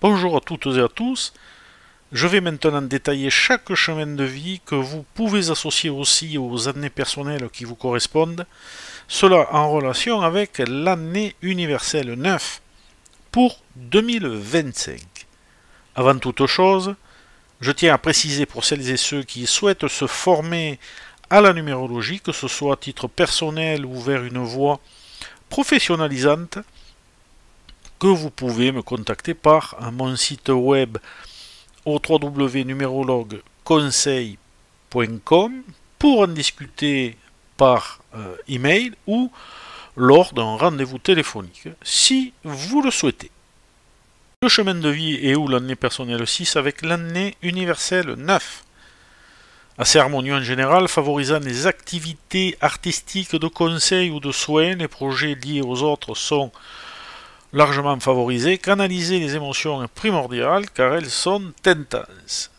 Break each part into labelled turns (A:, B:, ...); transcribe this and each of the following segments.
A: Bonjour à toutes et à tous. Je vais maintenant détailler chaque chemin de vie que vous pouvez associer aussi aux années personnelles qui vous correspondent, cela en relation avec l'année universelle 9 pour 2025. Avant toute chose, je tiens à préciser pour celles et ceux qui souhaitent se former à la numérologie, que ce soit à titre personnel ou vers une voie professionnalisante, que vous pouvez me contacter par mon site web au www.numerologueconseil.com pour en discuter par email ou lors d'un rendez-vous téléphonique, si vous le souhaitez. Le chemin de vie est où l'année personnelle 6 avec l'année universelle 9. Assez harmonieux en général, favorisant les activités artistiques de conseil ou de soins, les projets liés aux autres sont largement favorisés. Canaliser les émotions est primordial car elles sont intenses.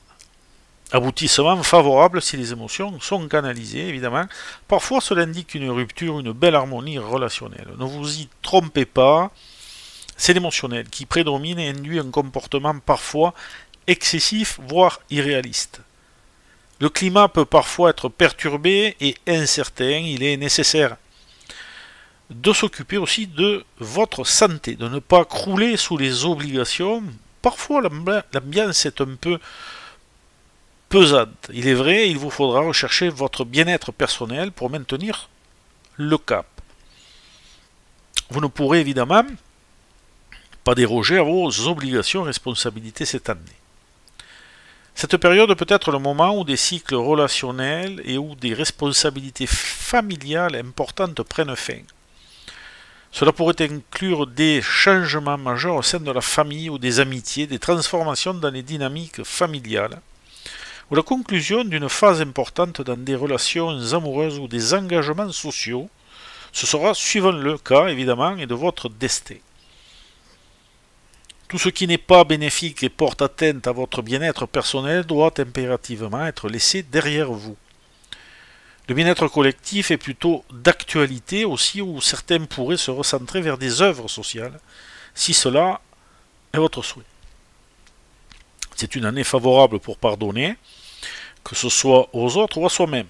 A: Aboutissement favorable si les émotions sont canalisées, évidemment. Parfois cela indique une rupture, une belle harmonie relationnelle. Ne vous y trompez pas, c'est l'émotionnel qui prédomine et induit un comportement parfois excessif, voire irréaliste. Le climat peut parfois être perturbé et incertain, il est nécessaire de s'occuper aussi de votre santé, de ne pas crouler sous les obligations. Parfois l'ambiance est un peu pesante. Il est vrai, il vous faudra rechercher votre bien-être personnel pour maintenir le cap. Vous ne pourrez évidemment pas déroger à vos obligations et responsabilités cette année. Cette période peut être le moment où des cycles relationnels et où des responsabilités familiales importantes prennent fin. Cela pourrait inclure des changements majeurs au sein de la famille ou des amitiés, des transformations dans les dynamiques familiales, ou la conclusion d'une phase importante dans des relations amoureuses ou des engagements sociaux. Ce sera suivant le cas, évidemment, et de votre destin. Tout ce qui n'est pas bénéfique et porte atteinte à votre bien-être personnel doit impérativement être laissé derrière vous. Le bien-être collectif est plutôt d'actualité aussi, où certains pourraient se recentrer vers des œuvres sociales, si cela est votre souhait. C'est une année favorable pour pardonner, que ce soit aux autres ou à soi-même,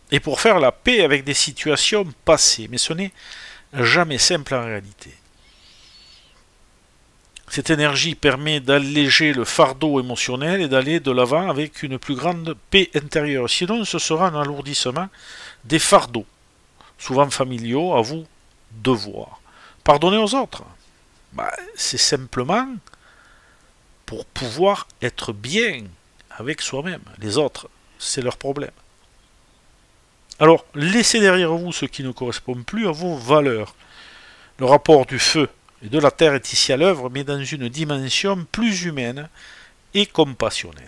A: et pour faire la paix avec des situations passées, mais ce n'est jamais simple en réalité. Cette énergie permet d'alléger le fardeau émotionnel et d'aller de l'avant avec une plus grande paix intérieure. Sinon, ce sera un alourdissement des fardeaux, souvent familiaux, à vous de voir. Pardonner aux autres, c'est simplement pour pouvoir être bien avec soi-même. Les autres, c'est leur problème. Alors, laissez derrière vous ce qui ne correspond plus à vos valeurs. Le rapport du feu et de la terre est ici à l'œuvre, mais dans une dimension plus humaine et compassionnelle.